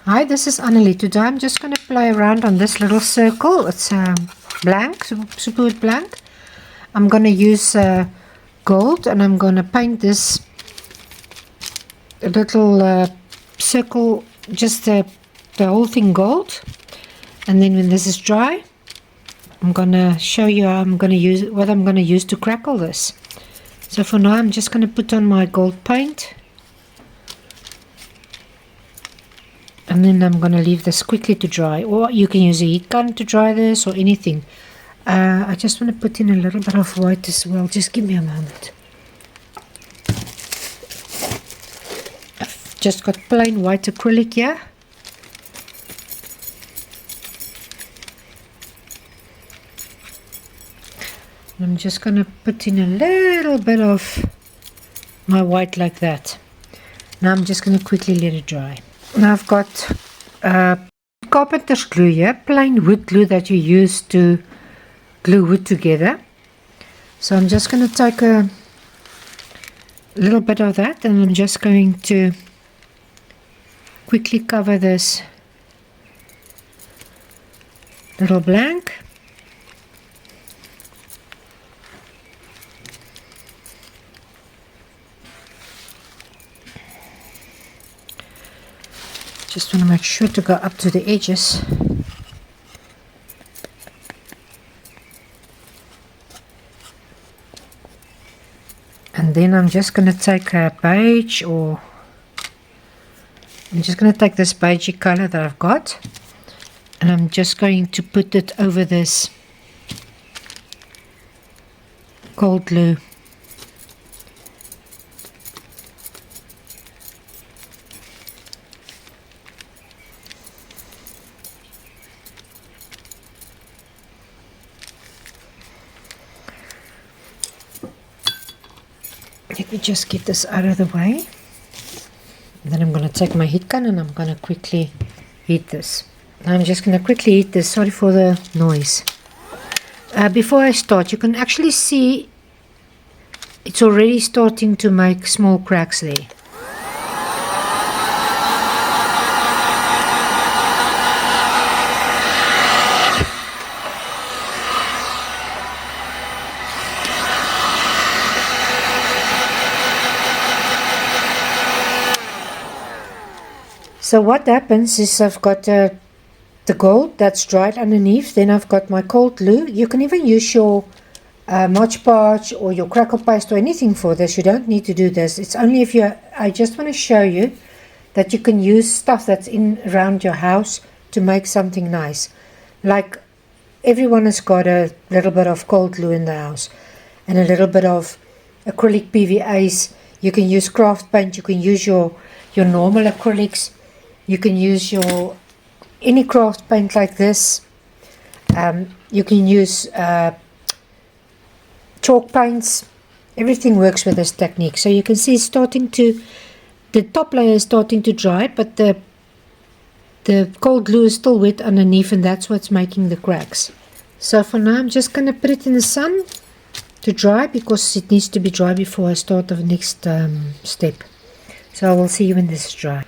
Hi, this is Annelie. Today I'm just going to play around on this little circle. It's blank, super blank. I'm going to use gold and I'm going to paint this little circle, just the whole thing gold. And then when this is dry, I'm going to show you how I'm going to use what I'm going to use to crackle this. So for now I'm just going to put on my gold paint. And then I'm going to leave this quickly to dry, or you can use a heat gun to dry this or anything. I just want to put in a little bit of white as well. Just give me a moment. I've just got plain white acrylic here. And I'm just going to put in a little bit of my white like that. Now I'm just going to quickly let it dry. Now I've got carpenter's glue here, plain wood glue that you use to glue wood together. So I'm just going to take a little bit of that and I'm just going to quickly cover this little blank. Just want to make sure to go up to the edges. And then I'm just going to take a beige, or I'm just going to take this beigey color that I've got, and I'm just going to put it over this gold glue. Let me just get this out of the way. And then I'm going to take my heat gun and I'm going to quickly heat this. Now I'm just going to quickly heat this. Sorry for the noise. Before I start, you can actually see it's already starting to make small cracks there. So what happens is I've got the gold that's dried underneath, then I've got my cold glue. You can even use your Mod Podge or your crackle paste or anything for this. You don't need to do this. It's only if you're, I just want to show you that you can use stuff that's in around your house to make something nice. Like everyone has got a little bit of cold glue in the house and a little bit of acrylic PVAs. You can use craft paint, you can use your normal acrylics. You can use your any craft paint like this. You can use chalk paints. Everything works with this technique. So you can see it's starting to, the top layer is starting to dry, but the cold glue is still wet underneath, and that's what's making the cracks. So for now I'm just going to put it in the sun to dry, because it needs to be dry before I start the next step. So I will see you when this is dry.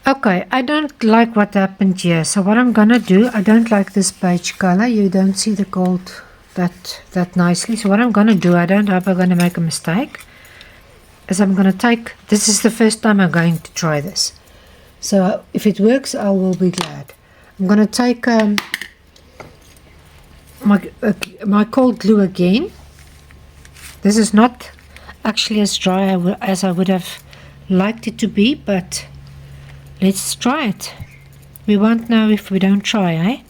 Okay, I don't like what happened here. So what I'm gonna do, I don't like this beige color. You don't see the gold that nicely. So what I'm gonna do, I don't hope I'm gonna make a mistake, is I'm gonna take, this is the first time I'm going to try this. So if it works, I will be glad. I'm gonna take my cold glue again. This is not actually as dry as I would have liked it to be, but let's try it. We won't know if we don't try, eh?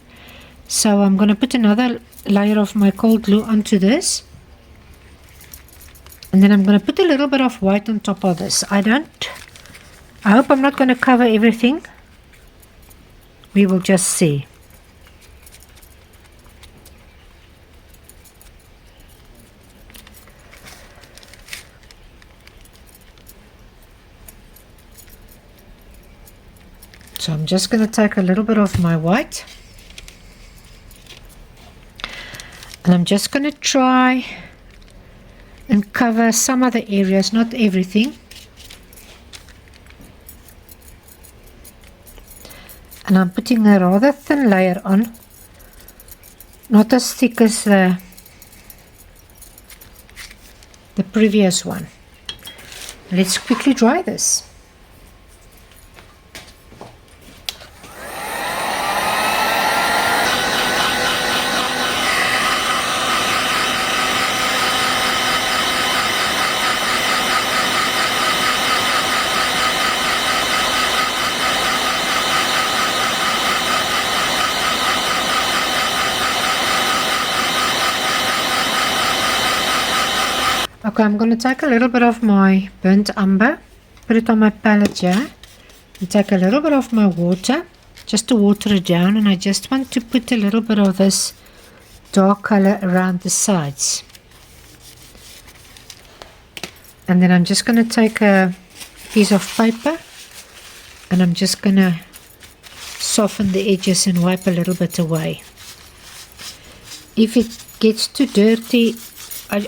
So I'm going to put another layer of my cold glue onto this. And then I'm going to put a little bit of white on top of this. I hope I'm not going to cover everything. We will just see. So I'm just going to take a little bit of my white, and I'm just going to try and cover some of the areas, not everything. And I'm putting a rather thin layer on, not as thick as the previous one. Let's quickly dry this. Okay, I'm going to take a little bit of my burnt umber, put it on my palette here, and take a little bit of my water, just to water it down, and I just want to put a little bit of this dark color around the sides. And then I'm just going to take a piece of paper, and I'm just going to soften the edges and wipe a little bit away. If it gets too dirty,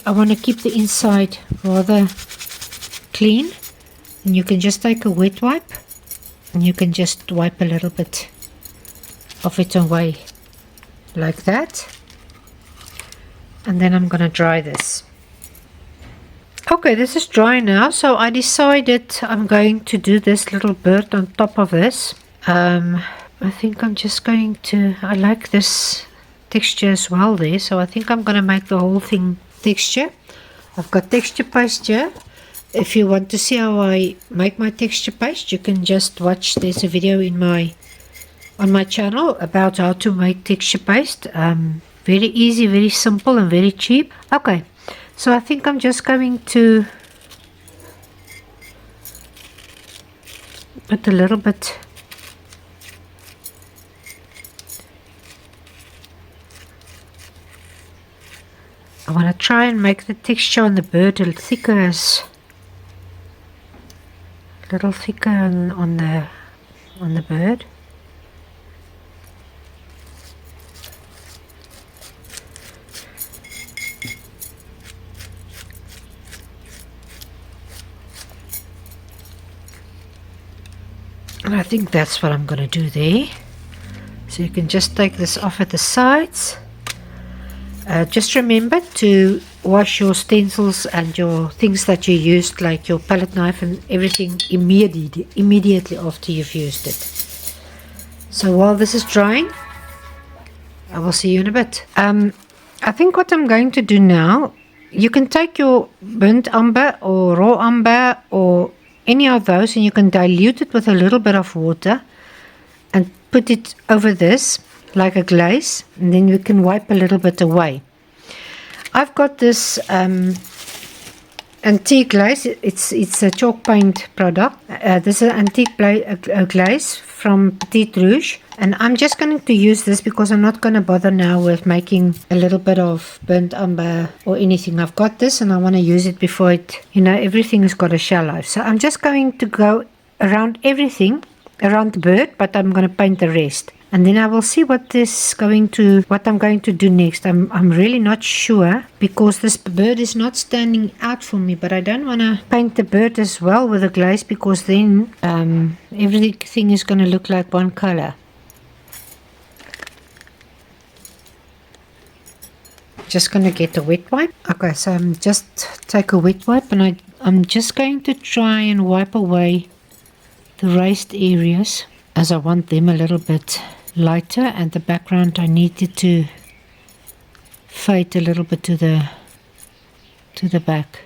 I want to keep the inside rather clean, and you can just take a wet wipe and you can just wipe a little bit of it away like that, and then I'm going to dry this. Okay, this is dry now, so I decided I'm going to do this little bird on top of this. I think I'm just going to, I like this texture as well there, so I think I'm going to make the whole thing texture. I've got texture paste here. If you want to see how I make my texture paste, you can just watch. There's a video in on my channel about how to make texture paste. Very easy, very simple, and very cheap. Okay, so I think I'm just going to put a little bit I want to try and make the texture on the bird a little thicker, on the bird. And I think that's what I'm going to do there. So you can just take this off at the sides. Just remember to wash your stencils and your things that you used, like your palette knife and everything, immediately after you've used it. So while this is drying, I will see you in a bit. I think what I'm going to do now, you can take your burnt umber or raw umber or any of those, and you can dilute it with a little bit of water and put it over this like a glaze, and then we can wipe a little bit away. I've got this antique glaze. It's a chalk paint product. This is an antique glaze from Petite Rouge, and I'm just going to use this because I'm not going to bother now with making a little bit of burnt umber or anything. I've got this and I want to use it before it, everything has got a shelf life. So I'm just going to go around everything, around the bird, but I'm going to paint the rest. And then I will see what I'm going to do next. I'm really not sure because this bird is not standing out for me, but I don't want to paint the bird as well with a glaze because then everything is going to look like one color. Just going to get a wet wipe. Okay, so I'm just take a wet wipe and I'm just going to try and wipe away the raised areas, as I want them a little bit lighter, and the background I needed to fade a little bit to the back.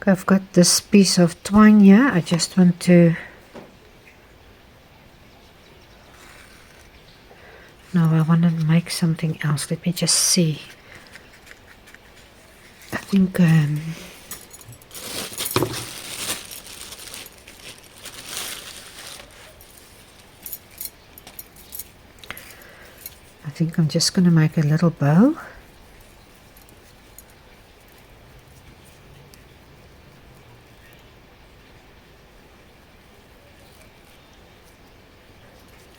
Okay, I've got this piece of twine here. I just want to I want to make something else. Let me just see. I think I'm just going to make a little bow.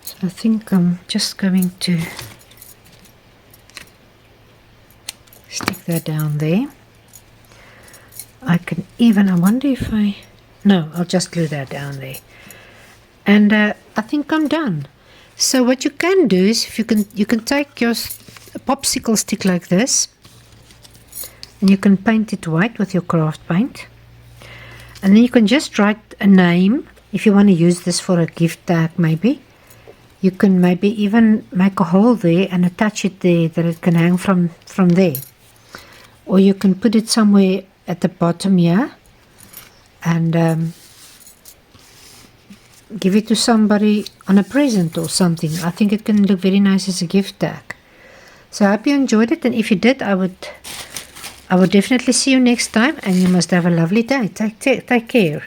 So I think I'm just going to stick that down there. I wonder if no, I'll just glue that down there. And I think I'm done. So what you can do is, if you can take your popsicle stick like this, and you can paint it white with your craft paint, and then you can just write a name. If you want to use this for a gift tag, maybe you can maybe even make a hole there and attach it there, that it can hang from there, or you can put it somewhere at the bottom here and give it to somebody on a present or something. I think it can look very nice as a gift tag. So I hope you enjoyed it, and if you did, I would definitely see you next time, and you must have a lovely day. Take care.